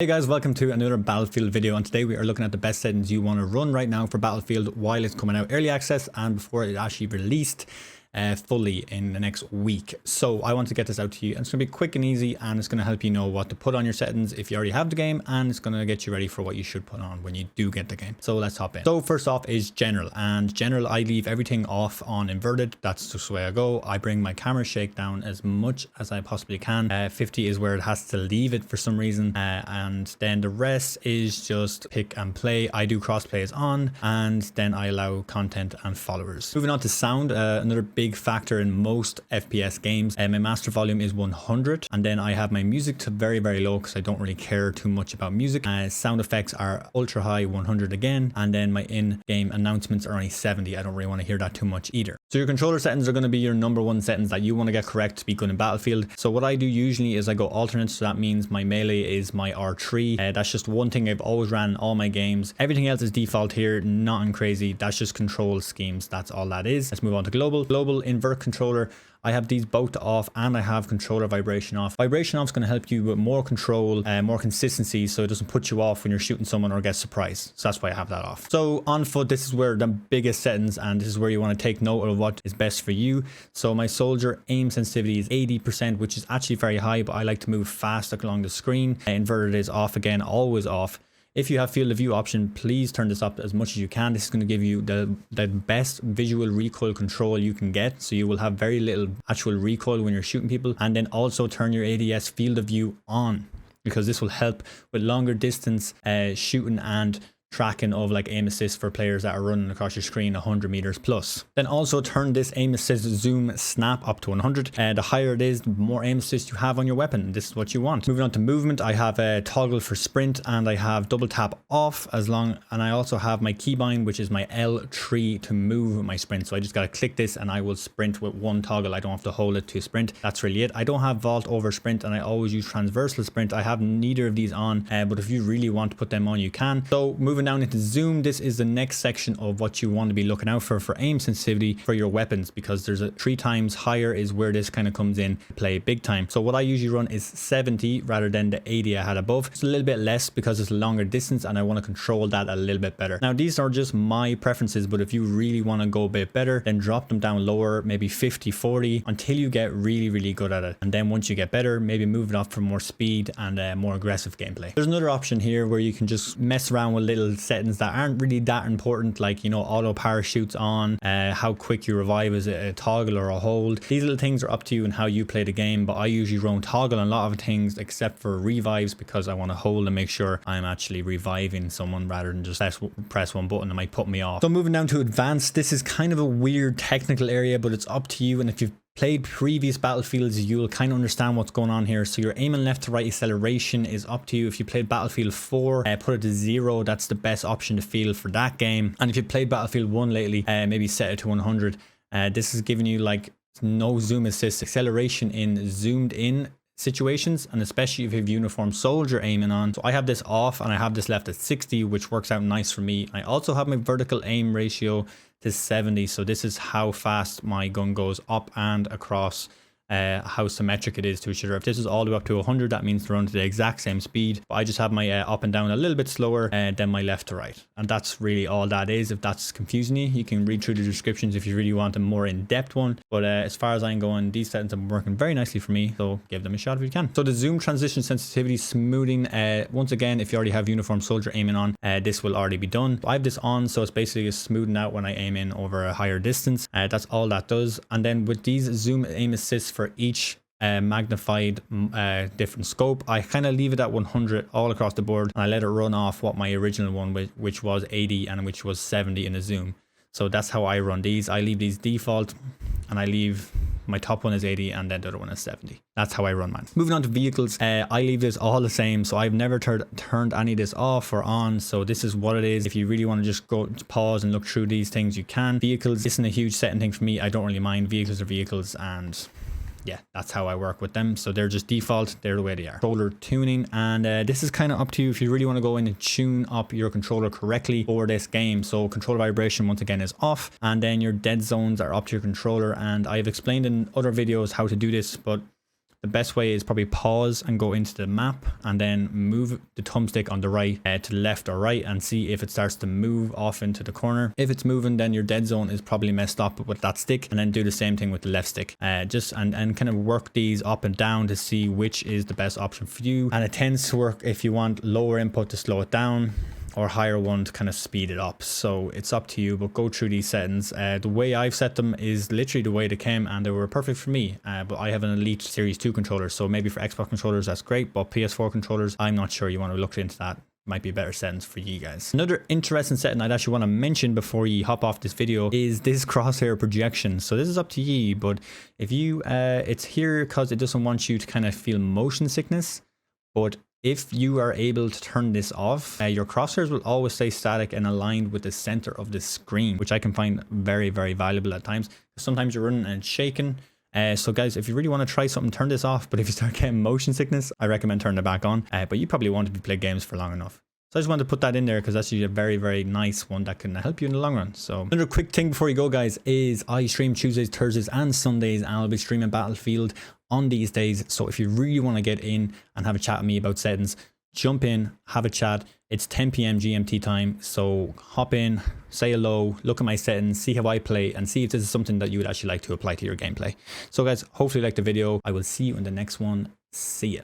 Hey guys, welcome to another Battlefield video, and today we are looking at the best settings you want to run right now for Battlefield while it's coming out early access and before it actually released fully in the next week. So I want to get this out to you, and it's going to be quick and easy, and it's going to help you know what to put on your settings if you already have the game, and it's going to get you ready for what you should put on when you do get the game. So let's hop in. So first off is general, and general I leave everything off on inverted. That's just the way I go. I bring my camera shake down as much as I possibly can. 50 is where it has to leave it for some reason, and then the rest is just pick and play. I do crossplay is on, and then I allow content and followers. Moving on to sound, another big factor in most FPS games. My master volume is 100, and then I have my music to very low because I don't really care too much about music. Sound effects are ultra high, 100 again, and then my in-game announcements are only 70. I don't really want to hear that too much either. So your controller settings are going to be your number one settings that you want to get correct to be good in Battlefield. So what I do usually is I go alternate, so that means my melee is my R3. That's just one thing I've always ran in all my games. Everything else is default here, nothing crazy. That's just control schemes. That's all that is. Let's move on to global. Global invert controller. I have these both off, and I have controller vibration off. Vibration off is going to help you with more control, more consistency, so it doesn't put you off when you're shooting someone or get surprised. So that's why I have that off. So on foot, this is where the biggest settings, and this is where you want to take note of what is best for you. So my soldier aim sensitivity is 80%, which is actually very high, but I like to move fast along the screen. Inverted is off again, always off. If you have field of view option, please turn this up as much as you can. This is going to give you the best visual recoil control you can get. So you will have very little actual recoil when you're shooting people. And then also turn your ADS field of view on, because this will help with longer distance shooting and tracking of like aim assist for players that are running across your screen 100 meters plus. Then also turn this aim assist zoom snap up to 100. The higher it is, the more aim assist you have on your weapon. This is what you want. Moving on to movement, I have a toggle for sprint, and I have double tap off and I also have my keybind, which is my L3 to move my sprint. So I just got to click this and I will sprint with one toggle. I don't have to hold it to sprint. That's really it. I don't have vault over sprint, and I always use transversal sprint. I have neither of these on, but if you really want to put them on, you can. So moving down into zoom, this is the next section of what you want to be looking out for aim sensitivity for your weapons, because there's a 3 times higher is where this kind of comes in play big time. So what I usually run is 70 rather than the 80 I had above. It's a little bit less because it's a longer distance, and I want to control that a little bit better. Now these are just my preferences, but if you really want to go a bit better, then drop them down lower, maybe 50, 40, until you get really good at it. And then once you get better, maybe move it up for more speed and more aggressive gameplay. There's another option here where you can just mess around with little settings that aren't really that important, like, you know, auto parachutes on, how quick you revive, is it a toggle or a hold. These little things are up to you and how you play the game, but I usually run toggle on a lot of things except for revives, because I want to hold and make sure I'm actually reviving someone rather than just press one button that might put me off. So moving down to advanced, this is kind of a weird technical area, but it's up to you, and if you've played previous Battlefields, you'll kind of understand what's going on here. So your aiming left to right acceleration is up to you. If you played Battlefield 4, put it to 0. That's the best option to feel for that game. And if you played Battlefield 1 lately, maybe set it to 100. This is giving you like no zoom assist, acceleration in zoomed in situations, and especially if you have uniform soldier aiming on. So I have this off, and I have this left at 60, which works out nice for me. I also have my vertical aim ratio to 70, so this is how fast my gun goes up and across, how symmetric it is to each other. If this is all the way up to 100, that means to run to the exact same speed. But I just have my up and down a little bit slower than my left to right, and that's really all that is. If that's confusing you can read through the descriptions if you really want a more in-depth one. But as far as I'm going, these settings have been working very nicely for me, so give them a shot if you can. So the zoom transition sensitivity smoothing, once again, if you already have uniform soldier aiming on, this will already be done. I have this on, so it's basically smoothing out when I aim in over a higher distance. That's all that does. And then with these zoom aim assists for each magnified different scope, I kind of leave it at 100 all across the board, and I let it run off what my original one, which was 80 and which was 70 in a zoom. So that's how I run these. I leave these default, and I leave my top one is 80 and then the other one is 70. That's how I run mine. Moving on to vehicles, I leave this all the same, so I've never turned any of this off or on. So this is what it is. If you really want to just go pause and look through these things, you can. Vehicles isn't a huge setting thing for me. I don't really mind. Vehicles are vehicles, and yeah, that's how I work with them. So they're just default, they're the way they are. Controller tuning, and this is kind of up to you if you really want to go in and tune up your controller correctly for this game. So controller vibration once again is off, and then your dead zones are up to your controller, and I've explained in other videos how to do this, but the best way is probably pause and go into the map and then move the thumbstick on the right to the left or right and see if it starts to move off into the corner. If it's moving, then your dead zone is probably messed up with that stick, and then do the same thing with the left stick. Just and kind of work these up and down to see which is the best option for you. And it tends to work if you want lower input to slow it down, or higher one to kind of speed it up. So it's up to you, but go through these settings. The way I've set them is literally the way they came, and they were perfect for me. But I have an Elite Series 2 controller, so maybe for Xbox controllers that's great, but PS4 controllers, I'm not sure. You want to look into that. Might be better settings for you guys. Another interesting setting I'd actually want to mention before you hop off this video is this crosshair projection. So this is up to you, but if you it's here because it doesn't want you to kind of feel motion sickness. But if you are able to turn this off, your crosshairs will always stay static and aligned with the center of the screen, which I can find very, very valuable at times. Sometimes you're running and it's shaking. So guys, if you really want to try something, turn this off. But if you start getting motion sickness, I recommend turning it back on. But you probably won't if you play games for long enough. So I just wanted to put that in there because that's usually a very, very nice one that can help you in the long run. So another quick thing before you go, guys, is I stream Tuesdays, Thursdays and Sundays, and I'll be streaming Battlefield on these days. So if you really want to get in and have a chat with me about settings, jump in, have a chat. It's 10 p.m. GMT time. So hop in, say hello, look at my settings, see how I play, and see if this is something that you would actually like to apply to your gameplay. So guys, hopefully you liked the video. I will see you in the next one. See ya.